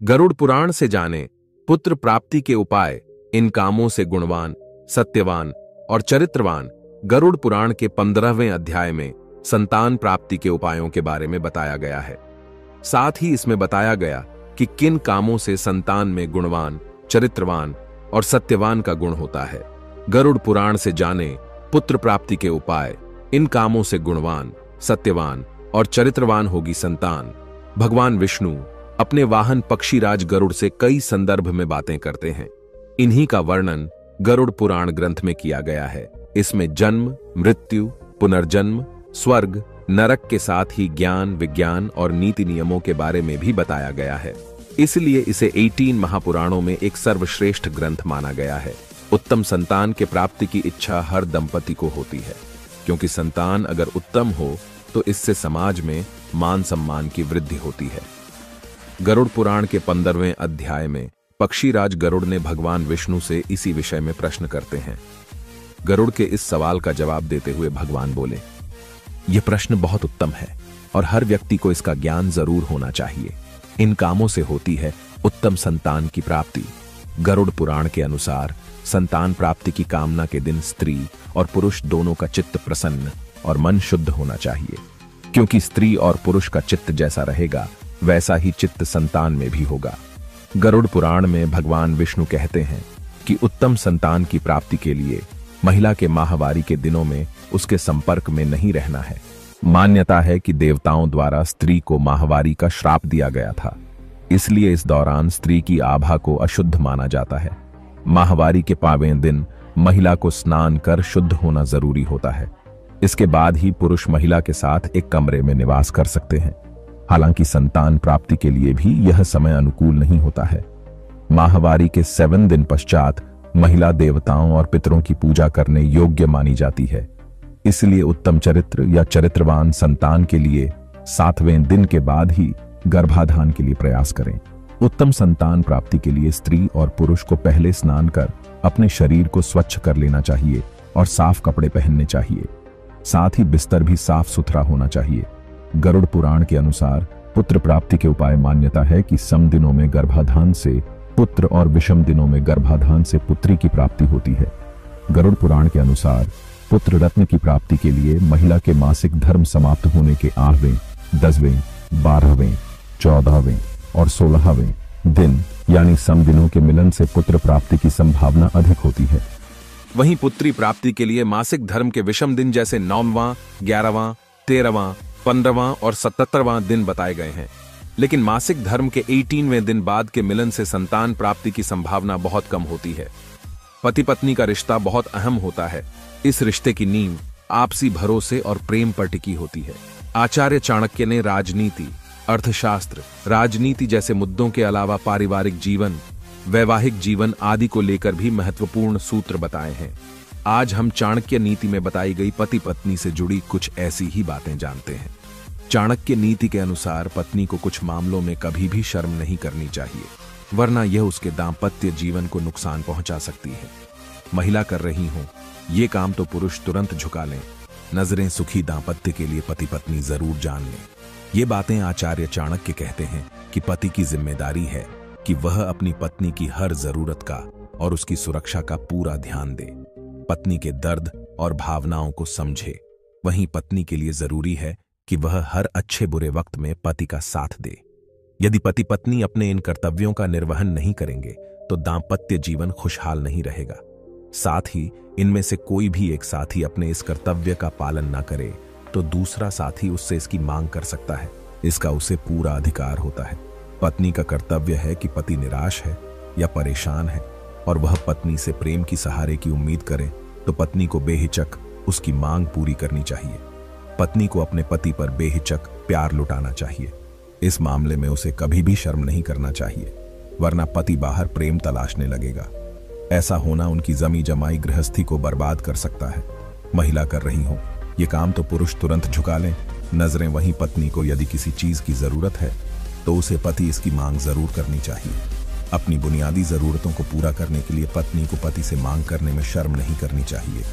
गरुड़ पुराण से जाने पुत्र प्राप्ति के उपाय। इन कामों से गुणवान, सत्यवान और चरित्रवान। गरुड़ पुराण के 15वें अध्याय में संतान प्राप्ति के उपायों के बारे में बताया गया है। साथ ही इसमें बताया गया कि किन कामों से संतान में गुणवान, चरित्रवान और सत्यवान का गुण होता है। गरुड़ पुराण से जाने पुत्र प्राप्ति के उपाय। इन कामों से गुणवान, सत्यवान और चरित्रवान होगी संतान। भगवान विष्णु अपने वाहन पक्षीराज गरुड़ से कई संदर्भ में बातें करते हैं। इन्हीं का वर्णन गरुड़ पुराण ग्रंथ में किया गया है। इसमें जन्म, मृत्यु, पुनर्जन्म, स्वर्ग, नरक के साथ ही ज्ञान, विज्ञान और नीति नियमों के बारे में भी बताया गया है। इसलिए इसे 18 महापुराणों में एक सर्वश्रेष्ठ ग्रंथ माना गया है। उत्तम संतान के प्राप्ति की इच्छा हर दंपति को होती है, क्योंकि संतान अगर उत्तम हो तो इससे समाज में मान सम्मान की वृद्धि होती है। गरुड़ पुराण के 15वें अध्याय में पक्षीराज गरुड़ ने भगवान विष्णु से इसी विषय में प्रश्न करते हैं। गरुड़ के इस सवाल का जवाब देते हुए भगवान बोले, यह प्रश्न बहुत उत्तम है और हर व्यक्ति को इसका ज्ञान जरूर होना चाहिए। इन कामों से होती है उत्तम संतान की प्राप्ति। गरुड़ पुराण के अनुसार संतान प्राप्ति की कामना के दिन स्त्री और पुरुष दोनों का चित्त प्रसन्न और मन शुद्ध होना चाहिए, क्योंकि स्त्री और पुरुष का चित्त जैसा रहेगा वैसा ही चित्त संतान में भी होगा। गरुड़ पुराण में भगवान विष्णु कहते हैं कि उत्तम संतान की प्राप्ति के लिए महिला के माहवारी के दिनों में उसके संपर्क में नहीं रहना है। मान्यता है कि देवताओं द्वारा स्त्री को माहवारी का श्राप दिया गया था, इसलिए इस दौरान स्त्री की आभा को अशुद्ध माना जाता है। माहवारी के 5वें दिन महिला को स्नान कर शुद्ध होना जरूरी होता है। इसके बाद ही पुरुष महिला के साथ एक कमरे में निवास कर सकते हैं। हालांकि संतान प्राप्ति के लिए भी यह समय अनुकूल नहीं होता है। माहवारी के 7 दिन पश्चात महिला देवताओं और पितरों की पूजा करने योग्य मानी जाती है। इसलिए उत्तम चरित्र या चरित्रवान संतान के लिए 7वें दिन के बाद ही गर्भाधान के लिए प्रयास करें। उत्तम संतान प्राप्ति के लिए स्त्री और पुरुष को पहले स्नान कर अपने शरीर को स्वच्छ कर लेना चाहिए और साफ कपड़े पहनने चाहिए। साथ ही बिस्तर भी साफ सुथरा होना चाहिए। गरुड़ पुराण के अनुसार पुत्र प्राप्ति के उपाय मान्यता है कि सम दिनों में गर्भाधान से पुत्र और विषम दिनों में गर्भाधान से पुत्री की प्राप्ति होती है। गरुड़ पुराण के अनुसार पुत्र रत्न की प्राप्ति के लिए महिला के मासिक धर्म समाप्त होने के 8वें, 10वें, 12वें, 14वें और 16वें दिन यानी सम दिनों के मिलन से पुत्र प्राप्ति की संभावना अधिक होती है। वहीं पुत्री प्राप्ति के लिए मासिक धर्म के विषम दिन जैसे 9वां, 11वां, 13वां, 15वां और 77वां दिन बताए गए हैं। लेकिन मासिक धर्म के 18वें दिन बाद के मिलन से संतान प्राप्ति की संभावना बहुत कम होती है। पति पत्नी का रिश्ता बहुत अहम होता है। इस रिश्ते की नींव आपसी भरोसे और प्रेम पर टिकी होती है। आचार्य चाणक्य ने राजनीति, अर्थशास्त्र, राजनीति जैसे मुद्दों के अलावा पारिवारिक जीवन, वैवाहिक जीवन आदि को लेकर भी महत्वपूर्ण सूत्र बताए हैं। आज हम चाणक्य नीति में बताई गई पति पत्नी से जुड़ी कुछ ऐसी ही बातें जानते हैं। चाणक्य नीति के अनुसार पत्नी को कुछ मामलों में कभी भी शर्म नहीं करनी चाहिए, वरना यह उसके दाम्पत्य जीवन को नुकसान पहुंचा सकती है। महिला कर रही हो ये काम तो पुरुष तुरंत झुका लें। नजरें सुखी दाम्पत्य के लिए पति पत्नी जरूर जान लें। ये बातें आचार्य चाणक्य कहते हैं कि पति की जिम्मेदारी है कि वह अपनी पत्नी की हर जरूरत का और उसकी सुरक्षा का पूरा ध्यान दे, पत्नी के दर्द और भावनाओं को समझे। वहीं पत्नी के लिए जरूरी है कि वह हर अच्छे बुरे वक्त में पति का साथ दे। यदि पति पत्नी अपने इन कर्तव्यों का निर्वहन नहीं करेंगे तो दाम्पत्य जीवन खुशहाल नहीं रहेगा। साथ ही इनमें से कोई भी एक साथी अपने इस कर्तव्य का पालन न करे तो दूसरा साथी उससे इसकी मांग कर सकता है। इसका उसे पूरा अधिकार होता है। पत्नी का कर्तव्य है कि पति निराश है या परेशान है और वह पत्नी से प्रेम की सहारे की उम्मीद करे तो पत्नी को बेहिचक उसकी मांग पूरी करनी चाहिए। पत्नी को अपने पति पर बेहिचक प्यार लुटाना चाहिए। इस मामले में उसे कभी भी शर्म नहीं करना चाहिए, वरना पति बाहर प्रेम तलाशने लगेगा। ऐसा होना उनकी जमी जमाई गृहस्थी को बर्बाद कर सकता है। महिला कर रही हो ये काम तो पुरुष तुरंत झुका लें। नजरें वहीं पत्नी को यदि किसी चीज की जरूरत है तो उसे पति इसकी मांग जरूर करनी चाहिए। अपनी बुनियादी जरूरतों को पूरा करने के लिए पत्नी को पति से मांग करने में शर्म नहीं करनी चाहिए।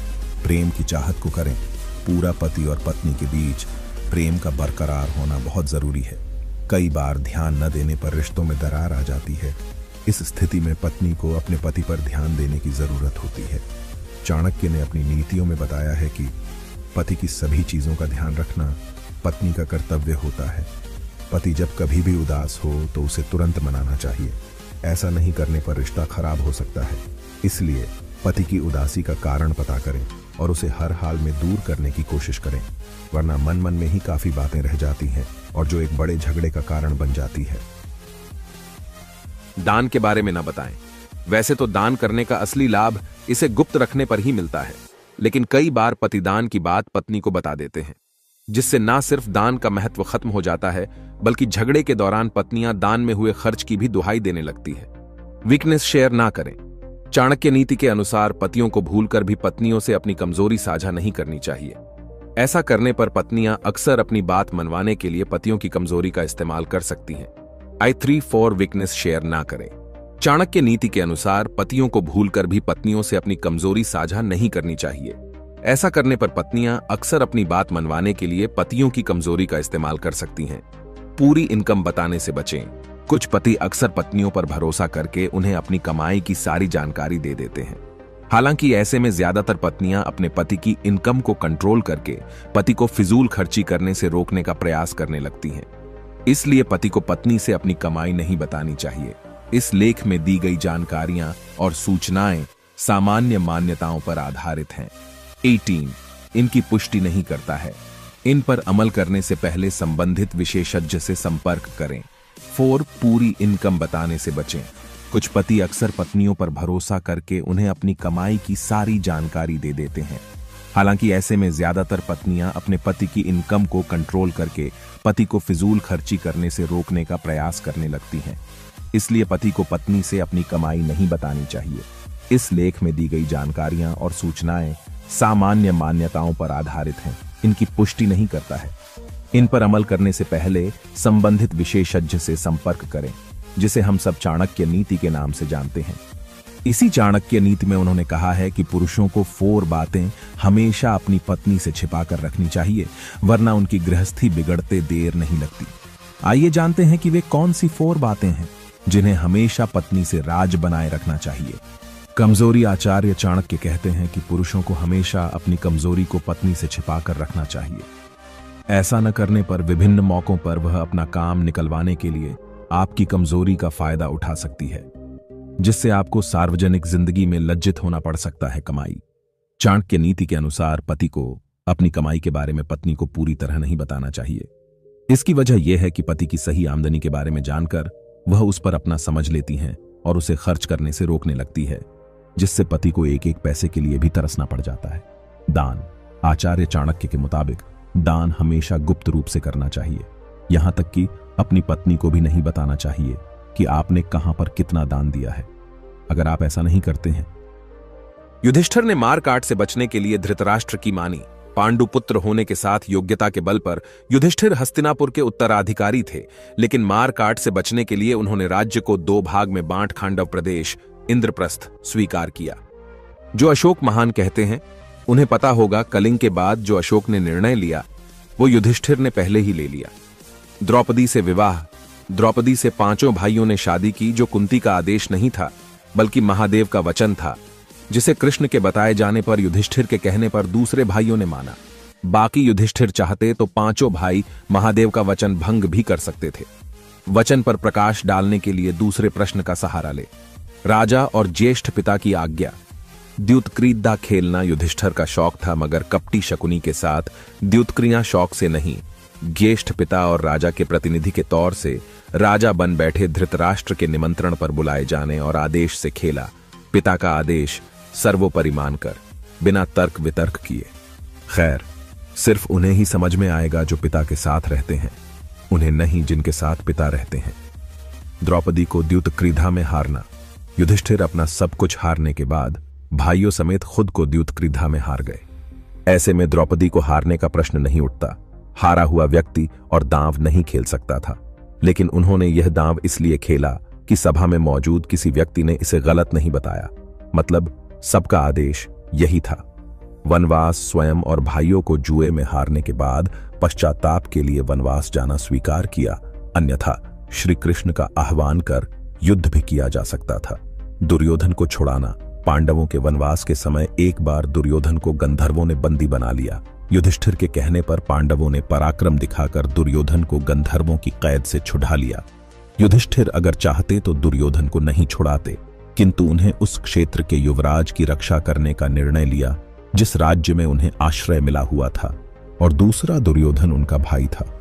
प्रेम की चाहत को करें। पूरा पति और पत्नी के बीच प्रेम का बरकरार होना बहुत जरूरी है। कई बार ध्यान न देने पर रिश्तों में दरार आ जाती है। इस स्थिति में पत्नी को अपने पति पर ध्यान देने की जरूरत होती है। चाणक्य ने अपनी नीतियों में बताया है कि पति की सभी चीजों का ध्यान रखना पत्नी का कर्तव्य होता है। पति जब कभी भी उदास हो तो उसे तुरंत मनाना चाहिए। ऐसा नहीं करने पर रिश्ता खराब हो सकता है। इसलिए पति की उदासी का कारण पता करें और उसे हर हाल में दूर करने की कोशिश करें, वरना मन मन में ही काफी बातें रह जाती हैं और जो एक बड़े झगड़े का कारण बन जाती है। दान के बारे में न बताएं। वैसे तो दान करने का असली लाभ इसे गुप्त रखने पर ही मिलता है, लेकिन कई बार पति दान की बात पत्नी को बता देते हैं, जिससे ना सिर्फ दान का महत्व खत्म हो जाता है, बल्कि झगड़े के दौरान पत्नियां दान में हुए खर्च की भी दुहाई देने लगती है। वीकनेस शेयर ना करें। चाणक्य नीति के अनुसार पतियों को भूलकर भी पत्नियों से अपनी कमजोरी साझा नहीं करनी चाहिए। ऐसा करने पर पत्नियां अक्सर अपनी बात मनवाने के लिए पतियों की कमजोरी का इस्तेमाल कर सकती हैं। I3-4 वीकनेस शेयर ना करें। चाणक्य नीति के अनुसार पतियों को भूलकर भी पत्नियों से अपनी कमजोरी साझा नहीं करनी चाहिए। ऐसा करने पर पत्नियां अक्सर अपनी बात मनवाने के लिए पतियों की कमजोरी का इस्तेमाल कर सकती हैं। पूरी इनकम बताने से बचें। कुछ पति अक्सर पत्नियों पर भरोसा करके उन्हें अपनी कमाई की सारी जानकारी दे देते हैं। हालांकि ऐसे में ज्यादातर पत्नियां अपने पति की इनकम को कंट्रोल करके पति को फिजूल खर्ची करने से रोकने का प्रयास करने लगती हैं। इसलिए पति को पत्नी से अपनी कमाई नहीं बतानी चाहिए। इस लेख में दी गई जानकारियां और सूचनाएं सामान्य मान्यताओं पर आधारित हैं। 18 इनकी पुष्टि नहीं करता है। इन पर अमल करने से पहले संबंधित विशेषज्ञ से संपर्क करें। 4 पूरी इनकम बताने से बचें। कुछ पति अक्सर पत्नियों पर भरोसा करके उन्हें अपनी कमाई की सारी जानकारी दे देते हैं। हालांकि ऐसे में ज्यादातर पत्नियां अपने पति की इनकम को कंट्रोल करके पति को फिजूल खर्ची करने से रोकने का प्रयास करने लगती हैं। इसलिए पति को पत्नी से अपनी कमाई नहीं बतानी चाहिए। इस लेख में दी गई जानकारियां और सूचनाएं सामान्य मान्यताओं पर आधारित हैं। इनकी पुष्टि नहीं करता है। इन पर अमल करने से पहले संबंधित विशेषज्ञ से संपर्क करें, जिसे हम सब चाणक्य नीति के नाम से जानते हैं। इसी चाणक्य नीति में उन्होंने कहा है कि पुरुषों को 4 बातें हमेशा अपनी पत्नी से छिपाकर रखनी चाहिए, वरना उनकी गृहस्थी बिगड़ते देर नहीं लगती। आइए जानते हैं कि वे कौन सी 4 बातें हैं जिन्हें हमेशा पत्नी से राज बनाए रखना चाहिए। कमजोरी। आचार्य चाणक्य कहते हैं कि पुरुषों को हमेशा अपनी कमजोरी को पत्नी से छिपाकर रखना चाहिए। ऐसा न करने पर विभिन्न मौकों पर वह अपना काम निकलवाने के लिए आपकी कमजोरी का फायदा उठा सकती है, जिससे आपको सार्वजनिक जिंदगी में लज्जित होना पड़ सकता है। कमाई। चाणक्य नीति के अनुसार पति को अपनी कमाई के बारे में पत्नी को पूरी तरह नहीं बताना चाहिए। इसकी वजह यह है कि पति की सही आमदनी के बारे में जानकर वह उस पर अपना समझ लेती हैं और उसे खर्च करने से रोकने लगती है, जिससे पति को एक एक पैसे के लिए भी तरसना पड़ जाता है। दान। आचार्य चाणक्य के मुताबिक दान हमेशा गुप्त रूप से करना चाहिए। यहां तक कि अपनी पत्नी को भी नहीं बताना चाहिए कि आपने कहां पर कितना दान दिया है। अगर आप ऐसा नहीं करते हैं। युधिष्ठिर ने मारकाट से बचने के लिए धृतराष्ट्र की मानी। पांडु पुत्र होने के साथ योग्यता के बल पर युधिष्ठिर हस्तिनापुर के उत्तराधिकारी थे, लेकिन मारकाट से बचने के लिए उन्होंने राज्य को 2 भाग में बांट खांडव प्रदेश इंद्रप्रस्थ स्वीकार किया। जो अशोक महान कहते हैं, उन्हें पता होगा कलिंग के बाद जो अशोक ने निर्णय लिया वो युधिष्ठिर ने पहले ही ले लिया। द्रौपदी से विवाह। द्रौपदी से 5 भाइयों ने शादी की, जो कुंती का आदेश नहीं था बल्कि महादेव का वचन था, जिसे कृष्ण के बताए जाने पर युधिष्ठिर के कहने पर दूसरे भाइयों ने माना। बाकी युधिष्ठिर चाहते तो 5 भाई महादेव का वचन भंग भी कर सकते थे। वचन पर प्रकाश डालने के लिए दूसरे प्रश्न का सहारा ले। राजा और ज्येष्ठ पिता की आज्ञा। द्युतक्रीड़ा खेलना युधिष्ठिर का शौक था, मगर कपटी शकुनी के साथ द्युतक्रियां शौक से नहीं, ज्येष्ठ पिता और राजा के प्रतिनिधि के तौर से राजा बन बैठे धृतराष्ट्र के निमंत्रण पर बुलाए जाने और आदेश से खेला। पिता का आदेश सर्वोपरि मानकर, बिना तर्क वितर्क किए। खैर, सिर्फ उन्हें ही समझ में आएगा जो पिता के साथ रहते हैं, उन्हें नहीं जिनके साथ पिता रहते हैं। द्रौपदी को द्युतक्रीड़ा में हारना। युधिष्ठिर अपना सब कुछ हारने के बाद भाइयों समेत खुद को द्युतक्रीड़ा में हार गए। ऐसे में द्रौपदी को हारने का प्रश्न नहीं उठता। हारा हुआ व्यक्ति और दांव नहीं खेल सकता था, लेकिन उन्होंने यह दांव इसलिए खेला कि सभा में मौजूद किसी व्यक्ति ने इसे गलत नहीं बताया। मतलब सबका आदेश यही था। वनवास स्वयं और भाइयों को जुए में हारने के बाद पश्चाताप के लिए वनवास जाना स्वीकार किया, अन्यथा श्री कृष्ण का आह्वान कर युद्ध भी किया जा सकता था। दुर्योधन को छुड़ाना। पांडवों के वनवास के समय एक बार दुर्योधन को गंधर्वों ने बंदी बना लिया। युधिष्ठिर के कहने पर पांडवों ने पराक्रम दिखाकर दुर्योधन को गंधर्वों की कैद से छुड़ा लिया। युधिष्ठिर अगर चाहते तो दुर्योधन को नहीं छुड़ाते, किंतु उन्हें उस क्षेत्र के युवराज की रक्षा करने का निर्णय लिया जिस राज्य में उन्हें आश्रय मिला हुआ था, और दूसरा दुर्योधन उनका भाई था।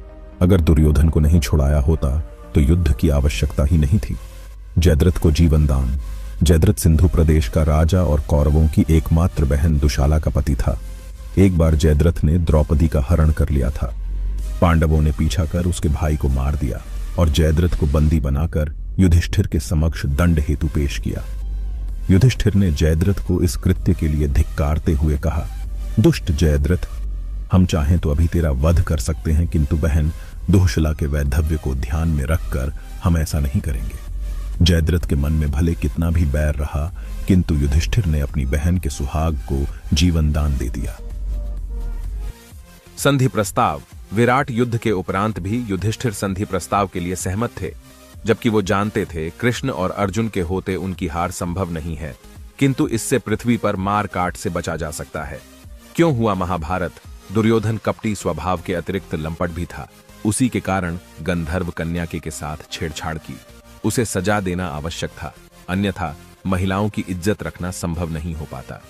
अगर दुर्योधन को नहीं छुड़ाया होता तो युद्ध की आवश्यकता ही नहीं थी। जयद्रथ को जीवन दान। जयद्रथ सिंधु प्रदेश का राजा और कौरवों की एकमात्र बहन दुशाला का पति था। एक बार जयद्रथ ने द्रौपदी का हरण कर लिया था। पांडवों ने पीछा कर उसके भाई को मार दिया और जयद्रथ को बंदी बनाकर युधिष्ठिर के समक्ष दंड हेतु पेश किया। युधिष्ठिर ने जयद्रथ को इस कृत्य के लिए धिक्कारते हुए कहा, दुष्ट जयद्रथ, हम चाहें तो अभी तेरा वध कर सकते हैं, किंतु बहन दुशाला के वैधव्य को ध्यान में रखकर हम ऐसा नहीं करेंगे। जयद्रथ के मन में भले कितना भी बैर रहा, किंतु युधिष्ठिर ने अपनी बहन के सुहाग को जीवन दान दे दिया। संधि प्रस्ताव। विराट युद्ध के उपरांत भी युधिष्ठिर संधि प्रस्ताव के लिए सहमत थे, जबकि वो जानते थे कृष्ण और अर्जुन के होते उनकी हार संभव नहीं है, किंतु इससे पृथ्वी पर मार काट से बचा जा सकता है। क्यों हुआ महाभारत? दुर्योधन कपटी स्वभाव के अतिरिक्त लंपट भी था। उसी के कारण गंधर्व कन्या के साथ छेड़छाड़ की। उसे सजा देना आवश्यक था, अन्यथा महिलाओं की इज्जत रखना संभव नहीं हो पाता।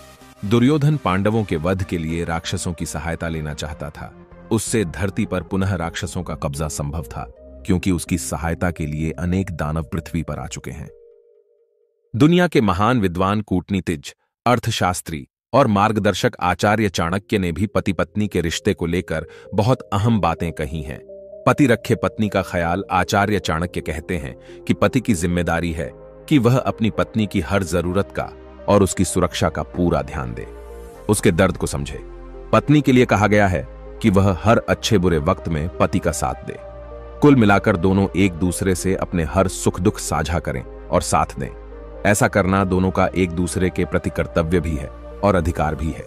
दुर्योधन पांडवों के वध के लिए राक्षसों की सहायता लेना चाहता था। उससे धरती पर पुनः राक्षसों का कब्जा संभव था, क्योंकि उसकी सहायता के लिए अनेक दानव पृथ्वी पर आ चुके हैं। दुनिया के महान विद्वान कूटनीतिज्ञ, अर्थशास्त्री और मार्गदर्शक आचार्य चाणक्य ने भी पति पत्नी के रिश्ते को लेकर बहुत अहम बातें कही हैं। पति रखे पत्नी का ख्याल आचार्य चाणक्य कहते हैं कि पति की जिम्मेदारी है कि वह अपनी पत्नी की हर जरूरत का और उसकी सुरक्षा का पूरा ध्यान दे, उसके दर्द को समझे। पत्नी के लिए कहा गया है कि वह हर अच्छे बुरे वक्त में पति का साथ दे। कुल मिलाकर दोनों एक दूसरे से अपने हर सुख दुख साझा करें और साथ दें। ऐसा करना दोनों का एक दूसरे के प्रति कर्तव्य भी है और अधिकार भी है।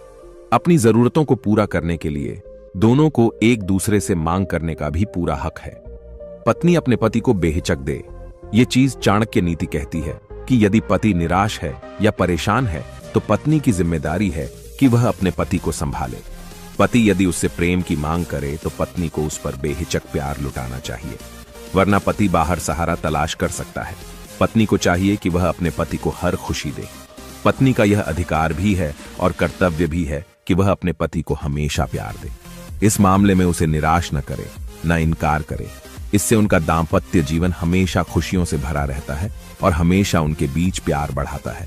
अपनी जरूरतों को पूरा करने के लिए दोनों को एक दूसरे से मांग करने का भी पूरा हक है। पत्नी अपने पति को बेहिचक दे। ये चीज चाणक्य नीति कहती है कि यदि पति निराश है या परेशान है तो पत्नी की जिम्मेदारी है कि वह अपने पति को संभाले। पति यदि उससे प्रेम की मांग करे तो पत्नी को उस पर बेहिचक प्यार लुटाना चाहिए, वरना पति बाहर सहारा तलाश कर सकता है। पत्नी को चाहिए कि वह अपने पति को हर खुशी दे। पत्नी का यह अधिकार भी है और कर्तव्य भी है कि वह अपने पति को हमेशा प्यार दे। इस मामले में उसे निराश न करे, न इनकार करे। इससे उनका दाम्पत्य जीवन हमेशा खुशियों से भरा रहता है और हमेशा उनके बीच प्यार बढ़ाता है।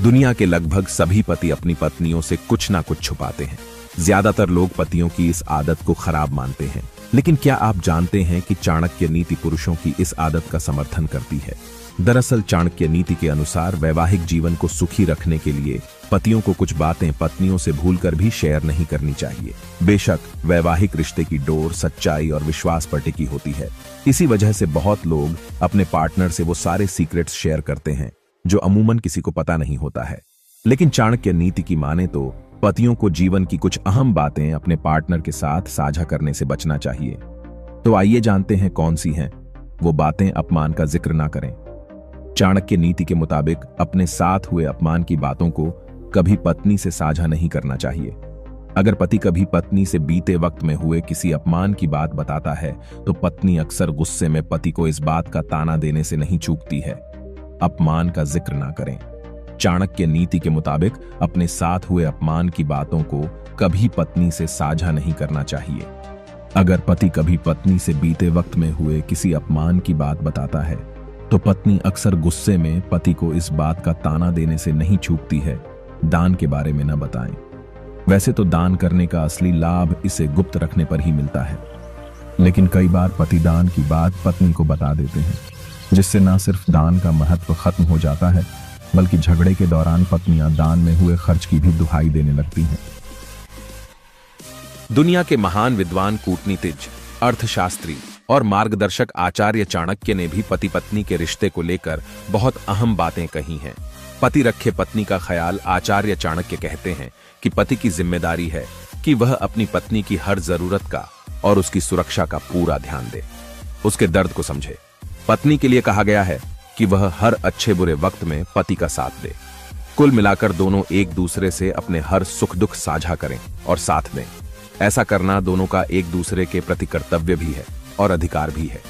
दुनिया के लगभग सभी पति अपनी पत्नियों से कुछ ना कुछ छुपाते हैं। ज्यादातर लोग पतियों की इस आदत को खराब मानते हैं, लेकिन क्या आप जानते हैं कि चाणक्य नीति पुरुषों की इस आदत का समर्थन करती है? दरअसल चाणक्य नीति के अनुसार वैवाहिक जीवन को सुखी रखने के लिए पतियों को कुछ बातें पत्नियों से भूलकर भी शेयर नहीं करनी चाहिए। बेशक वैवाहिक रिश्ते की डोर सच्चाई और विश्वास पर टिकी होती है। इसी वजह से बहुत लोग अपने पार्टनर से वो सारे सीक्रेट्स शेयर करते हैं जो अमूमन किसी को पता नहीं होता है। लेकिन चाणक्य नीति की माने तो पतियों को जीवन की कुछ अहम बातें अपने पार्टनर के साथ साझा करने से बचना चाहिए। तो आइए जानते हैं कौन सी हैं वो बातें अपमान का जिक्र ना करें। चाणक्य नीति के मुताबिक अपने साथ हुए अपमान की बातों को कभी पत्नी से साझा नहीं करना चाहिए। अगर पति कभी पत्नी से बीते वक्त में हुए किसी अपमान की बात बताता है तो पत्नी अक्सर गुस्से में पति को इस बात का ताना देने से नहीं चूकती है। अपमान का जिक्र ना करें। चाणक्य नीति के मुताबिक अपने साथ हुए अपमान की बातों को कभी पत्नी से साझा नहीं करना चाहिए। अगर पति कभी पत्नी से बीते वक्त में हुए किसी अपमान की बात बताता है तो पत्नी अक्सर गुस्से में पति को इस बात का ताना देने से नहीं चूकती है। दान के बारे में न बताएं। वैसे तो दान करने का असली लाभ इसे गुप्त रखने पर ही मिलता है, लेकिन कई बार पति दान की बात पत्नी को बता देते हैं, जिससे न सिर्फ दान का महत्व खत्म हो जाता है बल्कि झगड़े के दौरान पत्नियां दान में हुए खर्च की भी दुहाई देने लगती हैं। दुनिया के महान विद्वान कूटनीतिज्ञ, अर्थशास्त्री और मार्गदर्शक आचार्य चाणक्य ने भी पति पत्नी के रिश्ते को लेकर बहुत अहम बातें कही हैं। पति रखे पत्नी का ख्याल आचार्य चाणक्य कहते हैं कि पति की जिम्मेदारी है कि वह अपनी पत्नी की हर जरूरत का और उसकी सुरक्षा का पूरा ध्यान दे, उसके दर्द को समझे। पत्नी के लिए कहा गया है कि वह हर अच्छे बुरे वक्त में पति का साथ दे। कुल मिलाकर दोनों एक दूसरे से अपने हर सुख दुख साझा करें और साथ दें। ऐसा करना दोनों का एक दूसरे के प्रति कर्तव्य भी है और अधिकार भी है।